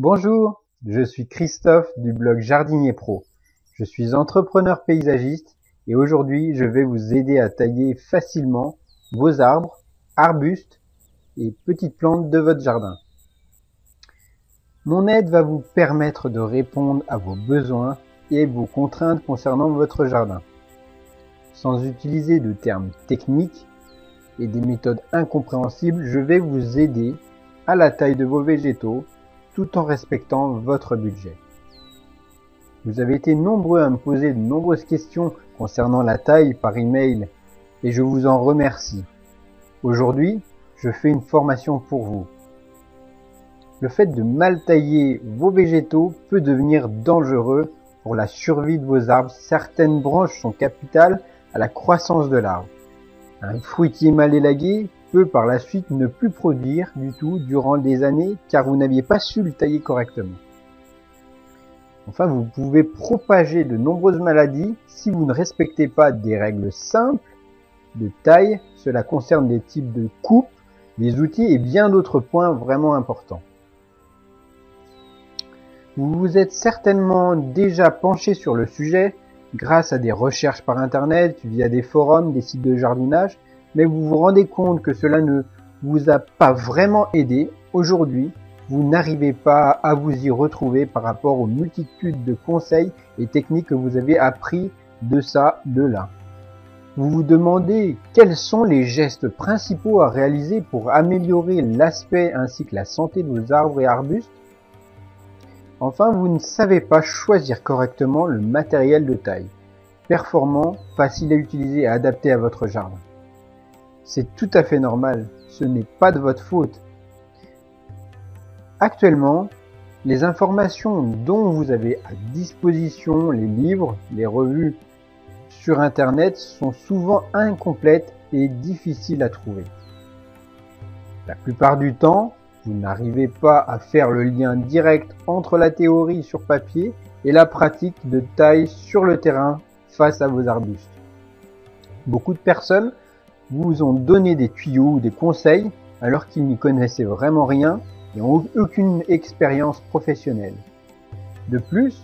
Bonjour, je suis Christophe du blog Jardinier Pro. Je suis entrepreneur paysagiste et aujourd'hui je vais vous aider à tailler facilement vos arbres, arbustes et petites plantes de votre jardin. Mon aide va vous permettre de répondre à vos besoins et vos contraintes concernant votre jardin, sans utiliser de termes techniques et des méthodes incompréhensibles. Je vais vous aider à la taille de vos végétaux tout en respectant votre budget. Vous avez été nombreux à me poser de nombreuses questions concernant la taille par email et je vous en remercie. Aujourd'hui, je fais une formation pour vous. Le fait de mal tailler vos végétaux peut devenir dangereux pour la survie de vos arbres. Certaines branches sont capitales à la croissance de l'arbre. Un fruitier mal élagué peut par la suite ne plus produire du tout durant des années car vous n'aviez pas su le tailler correctement. Enfin, vous pouvez propager de nombreuses maladies si vous ne respectez pas des règles simples de taille. Cela concerne des types de coupe, des outils et bien d'autres points vraiment importants. Vous vous êtes certainement déjà penché sur le sujet grâce à des recherches par internet, via des forums, des sites de jardinage, mais vous vous rendez compte que cela ne vous a pas vraiment aidé. Aujourd'hui, vous n'arrivez pas à vous y retrouver par rapport aux multitudes de conseils et techniques que vous avez appris de ça, de là. Vous vous demandez quels sont les gestes principaux à réaliser pour améliorer l'aspect ainsi que la santé de vos arbres et arbustes. Enfin, vous ne savez pas choisir correctement le matériel de taille, performant, facile à utiliser et adapté à votre jardin. C'est tout à fait normal, ce n'est pas de votre faute. Actuellement, les informations dont vous avez à disposition, les livres, les revues sur internet sont souvent incomplètes et difficiles à trouver. La plupart du temps, vous n'arrivez pas à faire le lien direct entre la théorie sur papier et la pratique de taille sur le terrain face à vos arbustes. Beaucoup de personnes vous ont donné des tuyaux ou des conseils alors qu'ils n'y connaissaient vraiment rien et n'ont aucune expérience professionnelle. De plus,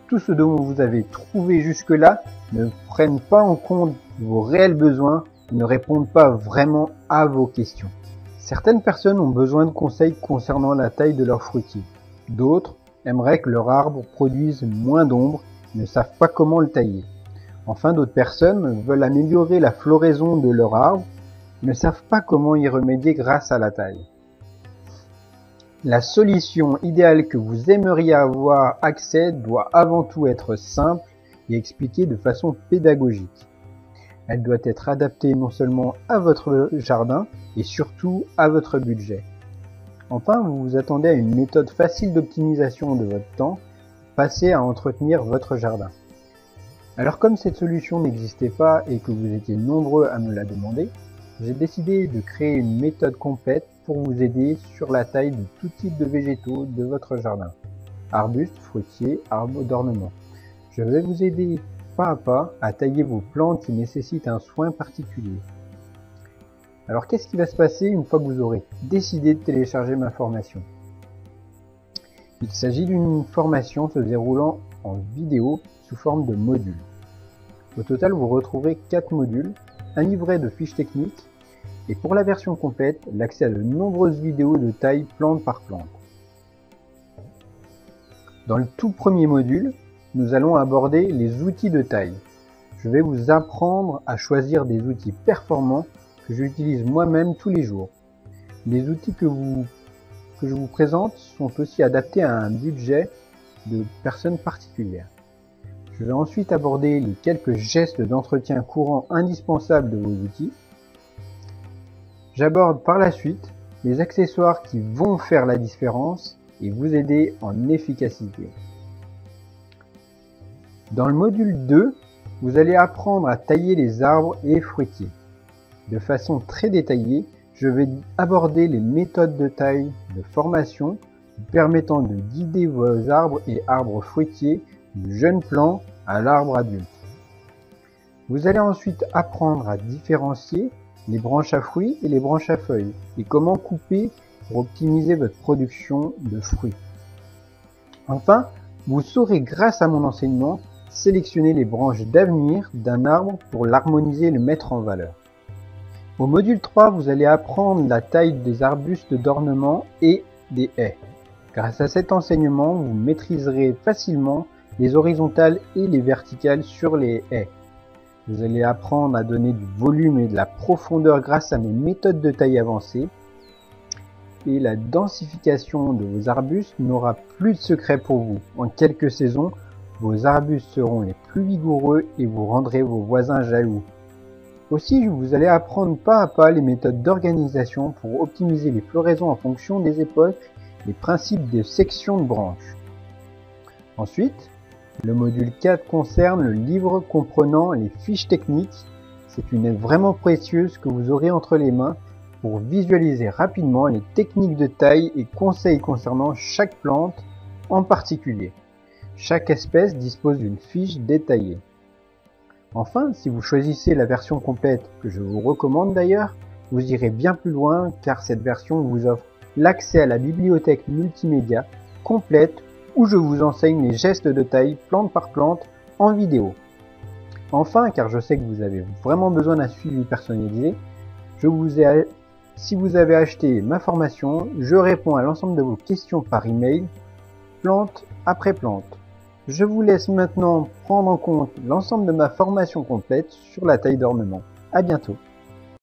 tout ce dont vous avez trouvé jusque-là ne prennent pas en compte vos réels besoins et ne répondent pas vraiment à vos questions. Certaines personnes ont besoin de conseils concernant la taille de leur fruitier. D'autres aimeraient que leur arbre produise moins d'ombre et ne savent pas comment le tailler. Enfin, d'autres personnes veulent améliorer la floraison de leur arbre et ne savent pas comment y remédier grâce à la taille. La solution idéale que vous aimeriez avoir accès doit avant tout être simple et expliquée de façon pédagogique. Elle doit être adaptée non seulement à votre jardin et surtout à votre budget. Enfin, vous vous attendez à une méthode facile d'optimisation de votre temps, passée à entretenir votre jardin. Alors comme cette solution n'existait pas et que vous étiez nombreux à me la demander, j'ai décidé de créer une méthode complète pour vous aider sur la taille de tout type de végétaux de votre jardin. Arbustes, fruitiers, arbres d'ornement. Je vais vous aider pas à pas à tailler vos plantes qui nécessitent un soin particulier. Alors qu'est-ce qui va se passer une fois que vous aurez décidé de télécharger ma formation? Il s'agit d'une formation se déroulant en vidéo sous forme de modules. Au total, vous retrouverez 4 modules, un livret de fiches techniques et pour la version complète, l'accès à de nombreuses vidéos de taille plante par plante. Dans le tout premier module, nous allons aborder les outils de taille. Je vais vous apprendre à choisir des outils performants que j'utilise moi-même tous les jours. Les outils que je vous présente sont aussi adaptés à un budget de personnes particulières. Je vais ensuite aborder les quelques gestes d'entretien courants indispensables de vos outils. J'aborde par la suite les accessoires qui vont faire la différence et vous aider en efficacité. Dans le module 2, vous allez apprendre à tailler les arbres et fruitiers. De façon très détaillée, je vais aborder les méthodes de taille de formation permettant de guider vos arbres et arbres fruitiers du jeune plant à l'arbre adulte. Vous allez ensuite apprendre à différencier les branches à fruits et les branches à feuilles et comment couper pour optimiser votre production de fruits. Enfin, vous saurez grâce à mon enseignement sélectionner les branches d'avenir d'un arbre pour l'harmoniser et le mettre en valeur. Au module 3, vous allez apprendre la taille des arbustes d'ornement et des haies. Grâce à cet enseignement, vous maîtriserez facilement les horizontales et les verticales sur les haies. Vous allez apprendre à donner du volume et de la profondeur grâce à mes méthodes de taille avancées. Et la densification de vos arbustes n'aura plus de secret pour vous. En quelques saisons, vos arbustes seront les plus vigoureux et vous rendrez vos voisins jaloux. Aussi, vous allez apprendre pas à pas les méthodes d'organisation pour optimiser les floraisons en fonction des époques, les principes de section de branches. Ensuite, le module 4 concerne le livre comprenant les fiches techniques. C'est une aide vraiment précieuse que vous aurez entre les mains pour visualiser rapidement les techniques de taille et conseils concernant chaque plante en particulier. Chaque espèce dispose d'une fiche détaillée. Enfin, si vous choisissez la version complète, que je vous recommande d'ailleurs, vous irez bien plus loin car cette version vous offre l'accès à la bibliothèque multimédia complète où je vous enseigne les gestes de taille plante par plante en vidéo. Enfin, car je sais que vous avez vraiment besoin d'un suivi personnalisé, si vous avez acheté ma formation, je réponds à l'ensemble de vos questions par email, plante après plante. Je vous laisse maintenant prendre en compte l'ensemble de ma formation complète sur la taille d'ornement. À bientôt.